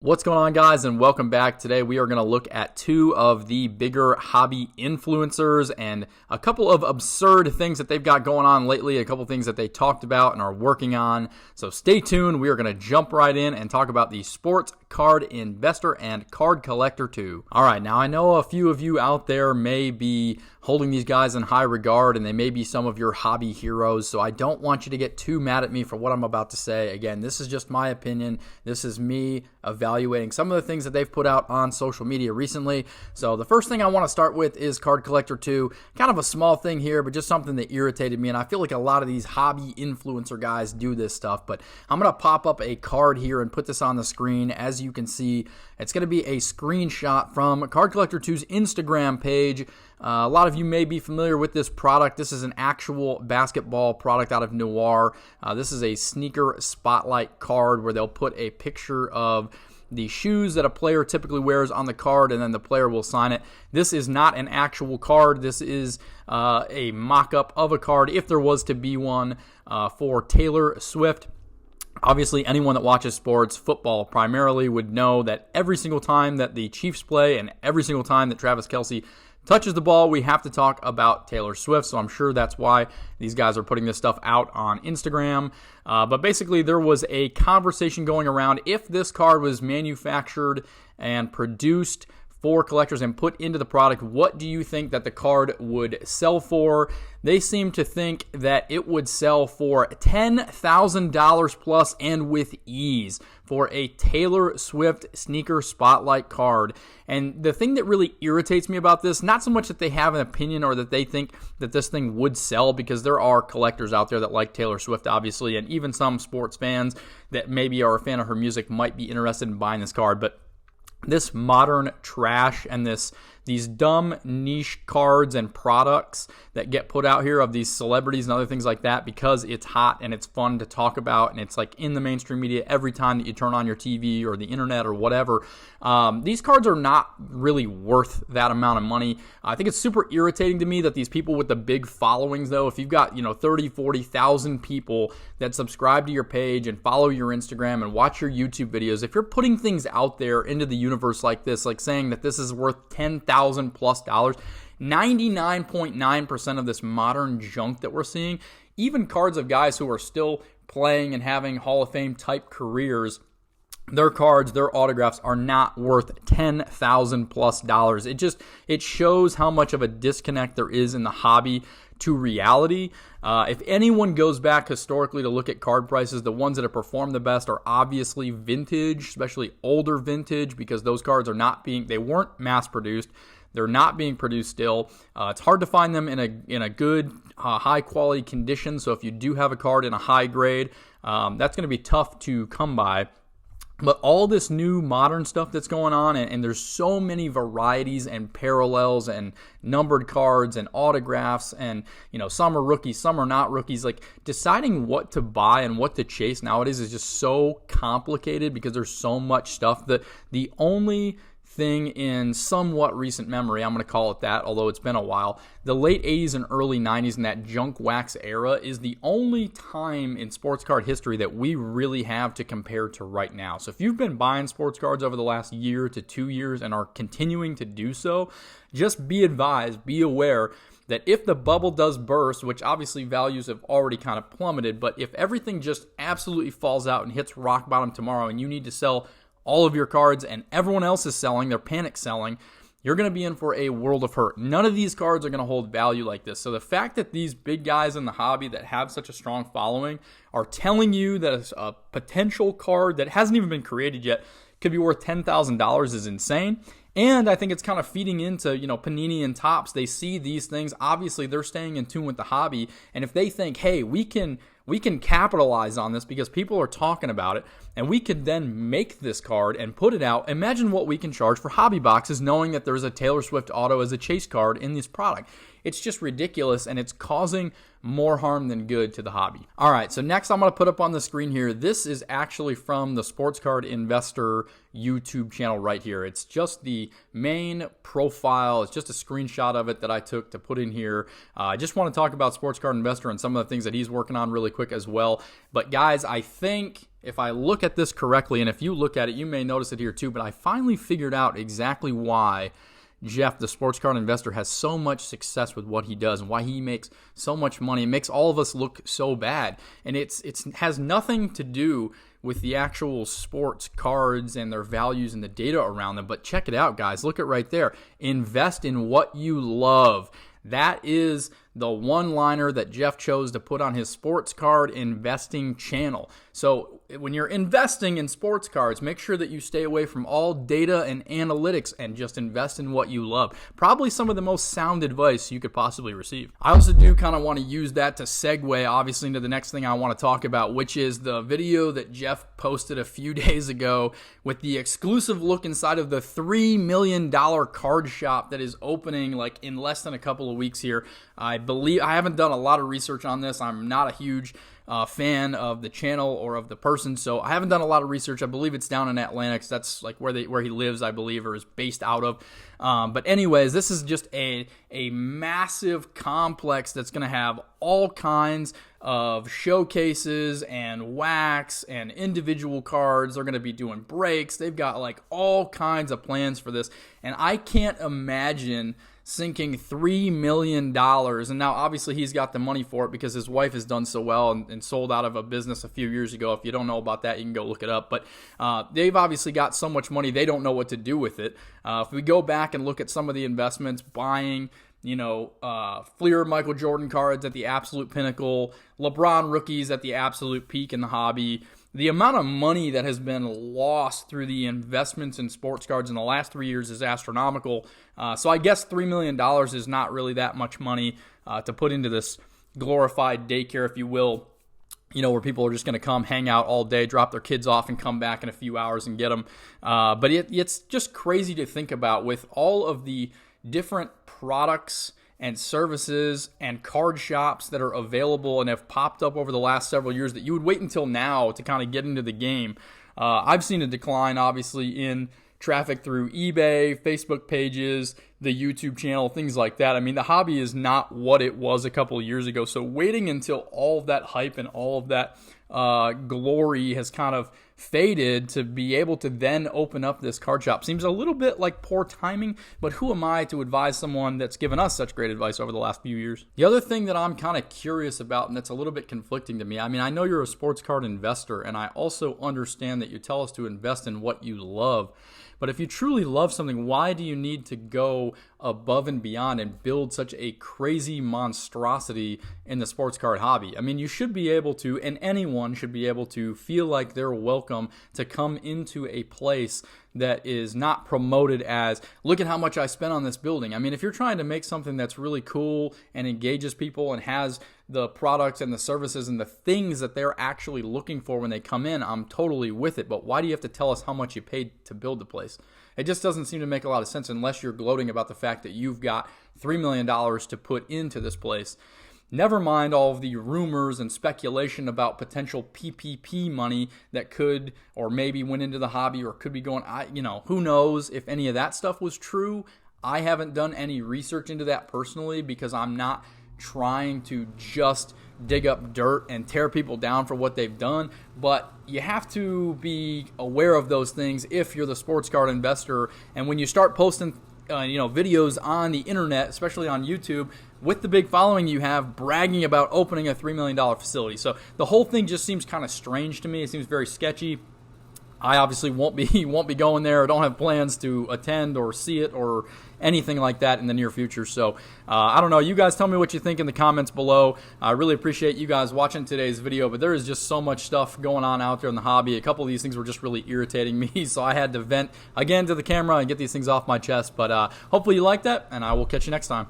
What's going on, guys, and welcome back. Today we are going to look at two of the bigger hobby influencers and a couple of absurd things that they've got going on lately, a couple things that they talked about and are working on. So stay tuned. We are going to jump right in and talk about the Sports Card Investor and Card Collector 2. All right, now I know a few of you out there may be holding these guys in high regard, and they may be some of your hobby heroes, so I don't want you to get too mad at me for what I'm about to say. Again, this is just my opinion. This is me evaluating some of the things that they've put out on social media recently. So the first thing I want to start with is Card Collector 2. Kind of a small thing here, but just something that irritated me, and I feel like a lot of these hobby influencer guys do this stuff, but I'm going to pop up a card here and put this on the screen. As you can see, it's going to be a screenshot from Card Collector 2's Instagram page. A lot of you may be familiar with this product. This is an actual basketball product out of Noir. This is a sneaker spotlight card where they'll put a picture of the shoes that a player typically wears on the card, and then the player will sign it. This is not an actual card. This is a mock-up of a card, if there was to be one, for Taylor Swift. Obviously, anyone that watches sports, football primarily, would know that every single time that the Chiefs play and every single time that Travis Kelce touches the ball, we have to talk about Taylor Swift, so I'm sure that's why these guys are putting this stuff out on Instagram. But basically, there was a conversation going around if this card was manufactured and produced for collectors and put into the product, what do you think that the card would sell for? They seem to think that it would sell for $10,000 plus and with ease for a Taylor Swift sneaker spotlight card. And the thing that really irritates me about this, not so much that they have an opinion or that they think that this thing would sell, because there are collectors out there that like Taylor Swift, obviously, and even some sports fans that maybe are a fan of her music might be interested in buying this card. But this modern trash and these dumb niche cards and products that get put out here of these celebrities and other things like that, because it's hot and it's fun to talk about and it's like in the mainstream media every time that you turn on your TV or the internet or whatever. These cards are not really worth that amount of money. I think it's super irritating to me that these people with the big followings, though, if you've got 30, 40,000 people that subscribe to your page and follow your Instagram and watch your YouTube videos, if you're putting things out there into the universe like this, like saying that this is worth $10,000 plus, 99.9% of this modern junk that we're seeing, even cards of guys who are still playing and having Hall of Fame type careers, their cards, their autographs are not worth $10,000 plus. It shows how much of a disconnect there is in the hobby to reality. If anyone goes back historically to look at card prices, the ones that have performed the best are obviously vintage, especially older vintage, because those cards they weren't mass produced. They're not being produced still. It's hard to find them in a good, high quality condition. So if you do have a card in a high grade, that's going to be tough to come by. But all this new modern stuff that's going on, and there's so many varieties and parallels and numbered cards and autographs, and some are rookies, some are not rookies. Like, deciding what to buy and what to chase nowadays is just so complicated because there's so much stuff. That the only thing in somewhat recent memory, I'm going to call it that, although it's been a while, the late 80s and early 90s and that junk wax era is the only time in sports card history that we really have to compare to right now. So if you've been buying sports cards over the last year to 2 years and are continuing to do so, just be advised, be aware that if the bubble does burst, which obviously values have already kind of plummeted, but if everything just absolutely falls out and hits rock bottom tomorrow and you need to sell all of your cards and everyone else is selling, they're panic selling, you're going to be in for a world of hurt. None of these cards are going to hold value like this. So the fact that these big guys in the hobby that have such a strong following are telling you that a potential card that hasn't even been created yet could be worth $10,000 is insane. And I think it's kind of feeding into, Panini and Topps. They see these things. Obviously, they're staying in tune with the hobby. And if they think, hey, we can capitalize on this because people are talking about it, and we could then make this card and put it out. Imagine what we can charge for hobby boxes knowing that there's a Taylor Swift auto as a chase card in this product. it's just ridiculous, and it's causing more harm than good to the hobby. All right, so next I'm going to put up on the screen here. This is actually from the Sports Card Investor YouTube channel right here. It's just the main profile. It's just a screenshot of it that I took to put in here. I just want to talk about Sports Card Investor and some of the things that he's working on really quick as well. But guys, I think if I look at this correctly, and if you look at it, you may notice it here too, but I finally figured out exactly why Jeff, the Sports Card Investor, has so much success with what he does and why he makes so much money. It makes all of us look so bad. And it has nothing to do with the actual sports cards and their values and the data around them. But check it out, guys. Look at right there. Invest in what you love. That is the one-liner that Jeff chose to put on his sports card investing channel. So when you're investing in sports cards, make sure that you stay away from all data and analytics and just invest in what you love. Probably some of the most sound advice you could possibly receive. I also do kind of want to use that to segue, obviously, into the next thing I want to talk about, which is the video that Jeff posted a few days ago with the exclusive look inside of the $3 million card shop that is opening like in less than a couple of weeks here. I haven't done a lot of research on this. I'm not a huge fan of the channel or of the person, so I haven't done a lot of research. I believe it's down in Atlantic. That's like where he lives, I believe, or is based out of. But anyways, this is just a massive complex that's going to have all kinds of showcases and wax and individual cards. They're going to be doing breaks. They've got like all kinds of plans for this, and I can't imagine sinking $3 million. And now obviously he's got the money for it because his wife has done so well and sold out of a business a few years ago. If you don't know about that, you can go look it up. But they've obviously got so much money, they don't know what to do with it. If we go back and look at some of the investments, buying Fleer Michael Jordan cards at the absolute pinnacle, LeBron rookies at the absolute peak in the hobby. The amount of money that has been lost through the investments in sports cards in the last 3 years is astronomical. So I guess $3 million is not really that much money to put into this glorified daycare, if you will, where people are just going to come hang out all day, drop their kids off, and come back in a few hours and get them. But it's just crazy to think about with all of the different products and services and card shops that are available and have popped up over the last several years that you would wait until now to kind of get into the game. I've seen a decline, obviously, in traffic through eBay, Facebook pages, the YouTube channel, things like that. I mean, the hobby is not what it was a couple of years ago. So waiting until all of that hype and all of that glory has kind of faded to be able to then open up this card shop seems a little bit like poor timing, but who am I to advise someone that's given us such great advice over the last few years? The other thing that I'm kind of curious about, and that's a little bit conflicting to me, I mean, I know you're a sports card investor, and I also understand that you tell us to invest in what you love. But if you truly love something, why do you need to go above and beyond and build such a crazy monstrosity in the sports card hobby? I mean, you should be able to, and anyone should be able to feel like they're welcome to come into a place that is not promoted as, look at how much I spent on this building. I mean, if you're trying to make something that's really cool and engages people and has the products and the services and the things that they're actually looking for when they come in, I'm totally with it. But why do you have to tell us how much you paid to build the place? It just doesn't seem to make a lot of sense unless you're gloating about the fact that you've got $3 million to put into this place. Never mind all of the rumors and speculation about potential PPP money that could or maybe went into the hobby or could be going, who knows if any of that stuff was true. I haven't done any research into that personally because I'm not trying to just dig up dirt and tear people down for what they've done, but you have to be aware of those things if you're the sports card investor. And when you start posting videos on the internet, especially on YouTube, with the big following you have, bragging about opening a $3 million facility. So the whole thing just seems kind of strange to me. It seems very sketchy. I obviously won't be going there. I don't have plans to attend or see it or anything like that in the near future. So I don't know. You guys tell me what you think in the comments below. I really appreciate you guys watching today's video, but there is just so much stuff going on out there in the hobby. A couple of these things were just really irritating me, so I had to vent again to the camera and get these things off my chest. But hopefully you like that, and I will catch you next time.